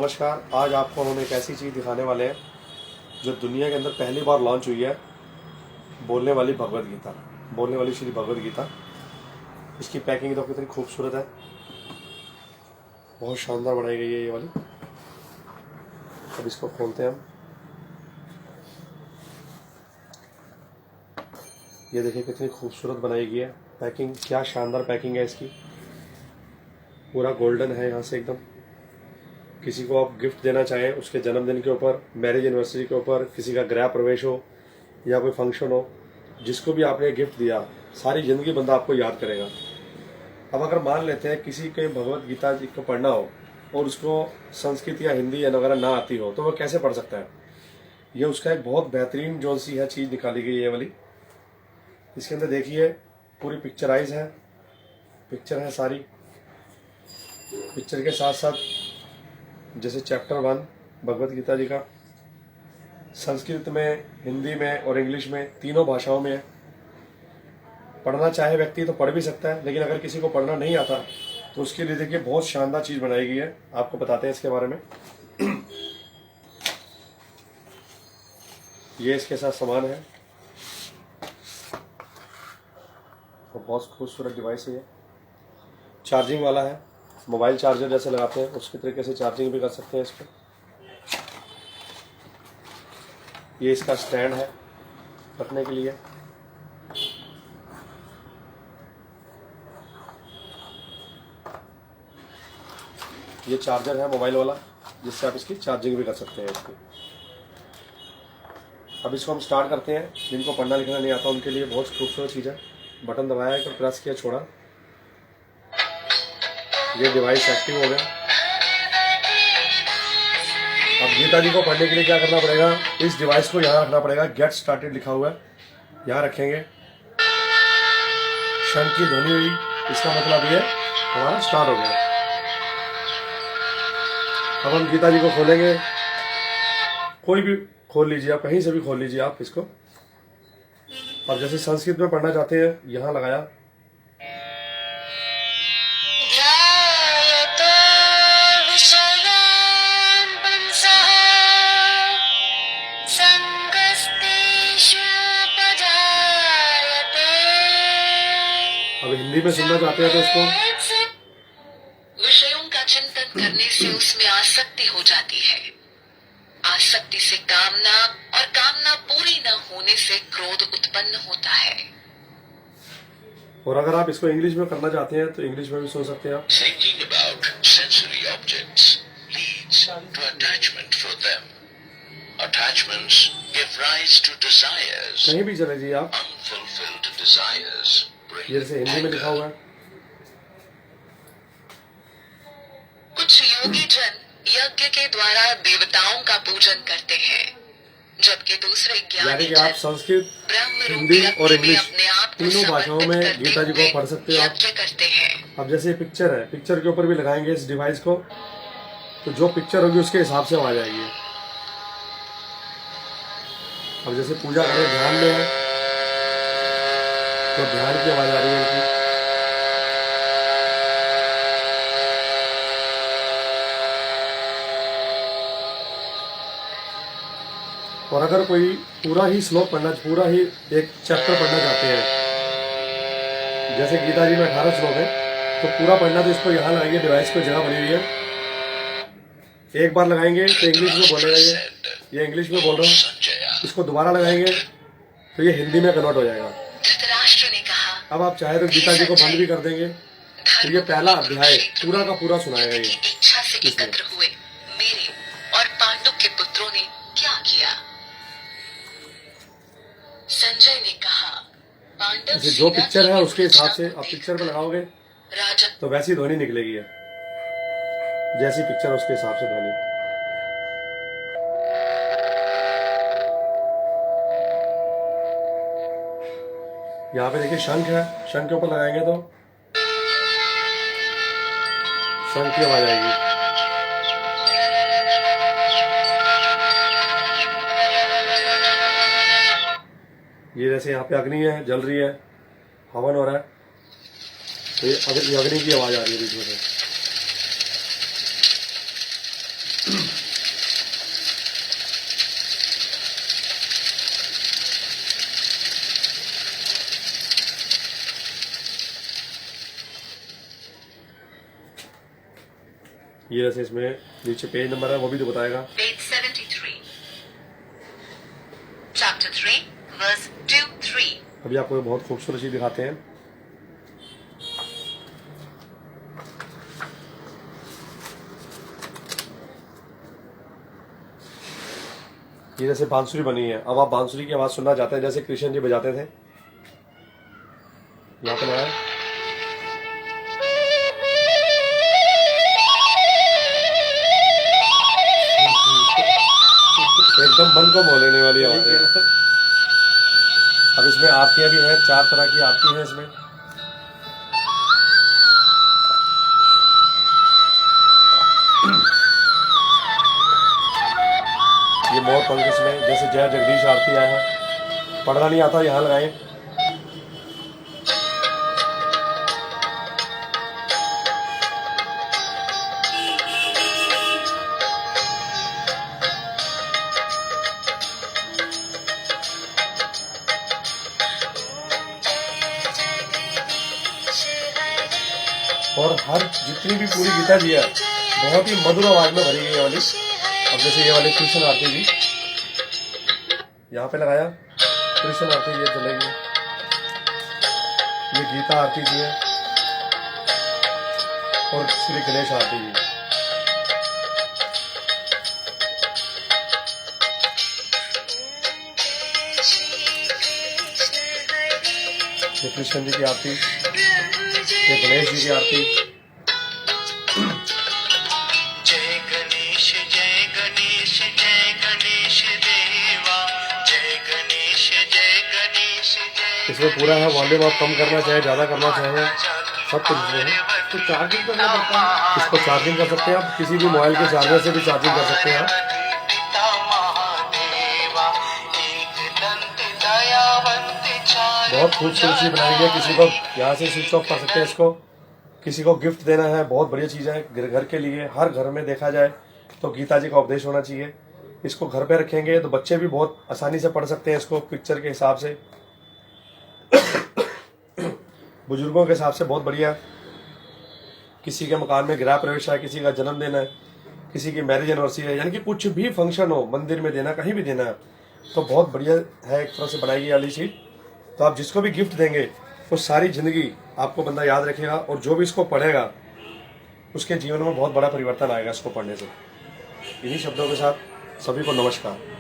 नमस्कार। आज आपको हम एक ऐसी चीज़ दिखाने वाले हैं जो दुनिया के अंदर पहली बार लॉन्च हुई है। बोलने वाली भगवद गीता, बोलने वाली श्री भगवद गीता। इसकी पैकिंग तो कितनी खूबसूरत है, बहुत शानदार बनाई गई है ये वाली। अब इसको खोलते हैं हम। ये देखिए कितनी खूबसूरत बनाई गई है पैकिंग, क्या शानदार पैकिंग है इसकी। पूरा गोल्डन है यहाँ से एकदम। किसी को आप गिफ्ट देना चाहें, उसके जन्मदिन के ऊपर, मैरिज एनिवर्सरी के ऊपर, किसी का गृह प्रवेश हो या कोई फंक्शन हो, जिसको भी आपने गिफ्ट दिया सारी ज़िंदगी बंदा आपको याद करेगा। अब अगर मान लेते हैं किसी के भगवद गीता जी को पढ़ना हो और उसको संस्कृत या हिंदी या वगैरह ना आती हो तो वह कैसे पढ़ सकता है। ये उसका एक बहुत बेहतरीन जो सी है चीज़ निकाली गई है ये वाली। इसके अंदर देखिए पूरी पिक्चराइज है, पिक्चर है सारी। पिक्चर के साथ साथ जैसे चैप्टर 1 भगवद गीता जी का संस्कृत में, हिंदी में और इंग्लिश में, तीनों भाषाओं में है। पढ़ना चाहे व्यक्ति तो पढ़ भी सकता है, लेकिन अगर किसी को पढ़ना नहीं आता तो उसके लिए देखिए बहुत शानदार चीज़ बनाई गई है। आपको बताते हैं इसके बारे में। ये इसके साथ सामान है और बहुत खूबसूरत डिवाइस है ये। चार्जिंग वाला है, मोबाइल चार्जर जैसे लगाते हैं उसके तरीके से चार्जिंग भी कर सकते हैं इसको। ये इसका स्टैंड है रखने के लिए। ये चार्जर है मोबाइल वाला, जिससे आप इसकी चार्जिंग भी कर सकते हैं इसकी। अब इसको हम स्टार्ट करते हैं। जिनको पढ़ना लिखना नहीं आता उनके लिए बहुत खूबसूरत चीज़ है। बटन दबाया है तो प्रेस किया, छोड़ा, ये डिवाइस एक्टिव हो गया। अब गीता जी को पढ़ने के लिए क्या करना पड़ेगा, इस डिवाइस को यहाँ रखना पड़ेगा। गेट स्टार्टेड लिखा हुआ है, यहाँ रखेंगे। शंख की ध्वनि हुई, इसका मतलब ये हमारा स्टार्ट हो गया। अब हम गीता जी को खोलेंगे। कोई भी खोल लीजिए आप, कहीं से भी खोल लीजिए आप इसको। और जैसे संस्कृत में पढ़ना चाहते हैं, यहाँ लगाया। अब हिंदी में सुनना चाहते हैं तो इसको। विषयों का चिंतन करने से उसमें आसक्ति हो जाती है। आसक्ति से कामना, और कामना पूरी न होने से क्रोध उत्पन्न होता है। और अगर आप इसको इंग्लिश में करना चाहते हैं तो इंग्लिश में भी सुन सकते हैं आप। Thinking about sensory objects leads to attachment for them. Attachments give rise to desires. कहीं भी चले जाइए आप। Unfulfilled desires bring ये जैसे हिंदी में लिखा हुआ है। कुछ योगी जन यज्ञ के द्वारा देवताओं का पूजन करते हैं, जबकि दूसरे यानी ज्ञानी कि आप जन संस्कृत, ब्रह्म हिंदी रूपी और अग्नि में इंग्लिश अपने आप को तीनों भाषाओं समर्पित में करते गीता जी को हुए पढ़ सकते हो आप। यज्ञ करते हैं। अब जैसे पिक्चर है, पिक्चर के ऊपर भी लगाएंगे इस डिवाइस को तो जो पिक्चर होगी उसके हिसाब से आवाज आएगी। अब जैसे पूजा करें, ध्यान में है तो ध्यान की आवाज आ रही है इनकी। और अगर कोई पूरा ही श्लोक पढ़ना, पूरा ही एक चैप्टर पढ़ना चाहते हैं, जैसे गीता जी में 18 श्लोक है तो पूरा पढ़ना, तो इसको यहाँ लगाएंगे। डिवाइस को जगह बनी हुई है, एक बार लगाएंगे तो इंग्लिश में बोलेगा। ये इंग्लिश में बोल रहा हूँ। इसको दोबारा लगाएंगे तो ये हिंदी में कन्वर्ट हो जाएगा। धृतराष्ट्र ने कहा, अब आप चाहे तो गीता जी को बंद भी कर देंगे तो ये पहला अध्याय पूरा का पूरा सुनाएगा। ये इच्छा से एकत्र हुए मेरे और पांडु के पुत्रों ने क्या किया। संजय ने कहा, पांडव जैसे जो पिक्चर है उसके हिसाब से आप पिक्चर पे लगाओगे राजा तो वैसी ध्वनि निकलेगी है, जैसी पिक्चर उसके हिसाब से ध्वनि। यहाँ पे देखिए शंख है, शंख के ऊपर लगाएंगे तो शंख की आवाज आएगी। ये जैसे यहाँ पे अग्नि है, जल रही है, हवन हो रहा है, तो ये अग्नि की आवाज आ रही है बीच में से। ये जैसे इसमें नीचे पेज नंबर है वो भी तो बताएगा। Page 73. Chapter 3, verse 2-3. अभी आपको ये बहुत खूबसूरत चीज दिखाते हैं। ये जैसे बांसुरी बनी है। अब आप बांसुरी की आवाज सुनना चाहते हैं जैसे कृष्ण जी बजाते थे। यहाँ पे लगाया, एकदम मन को मोह लेने वाली आवाज है। अब इसमें आरतियां भी हैं, 4 तरह की आरती है इसमें। ये मोर पंख इसमें जैसे जय जगदीश आरती आया है। पढ़ना नहीं आता यहाँ लगाए। और हर जितनी भी पूरी गीता जी है बहुत ही मधुर आवाज में भरी गई है वाली। अब जैसे ये वाली कृष्ण आरती जी यहाँ पे लगाया, कृष्ण आरती ये चलेगी। ये गीता आरती जी है और श्री गणेश आरती जी। ये कृष्ण जी की आरती, ये गणेश जी की आरती। जय गणेश जय गणेश जय गणेश देवा, जय गणेश जय गणेश जय। इसमें पूरा है वॉल्यूम, आप कम करना चाहे ज्यादा करना चाहे सब कुछ इसमें है। तो चार्जिंग करना पड़ता है। इसको चार्जिंग कर सकते हैं आप, किसी भी मोबाइल के चार्जर से भी चार्जिंग कर सकते हैं आप। बहुत खूबसूरत चीज बनाई गई है। किसी को यहाँ से स्विच ऑफ कर सकते हैं इसको, किसी को गिफ्ट देना है, बहुत बढ़िया चीज है घर के लिए। हर घर में देखा जाए तो गीता जी का उपदेश होना चाहिए। इसको घर पे रखेंगे तो बच्चे भी बहुत आसानी से पढ़ सकते हैं इसको पिक्चर के हिसाब से। बुजुर्गों के हिसाब से बहुत बढ़िया। किसी के मकान में गृह प्रवेश है, किसी का जन्मदिन है, किसी की मैरिज एनिवर्सरी है, यानी कि कुछ भी फंक्शन हो, मंदिर में देना, कहीं भी देना है, तो बहुत बढ़िया है। एक तरह से बनाई गई वाली चीज। तो आप जिसको भी गिफ्ट देंगे वो सारी जिंदगी आपको बंदा याद रखेगा, और जो भी इसको पढ़ेगा उसके जीवन में बहुत बड़ा परिवर्तन आएगा इसको पढ़ने से। इन्हीं शब्दों के साथ सभी को नमस्कार।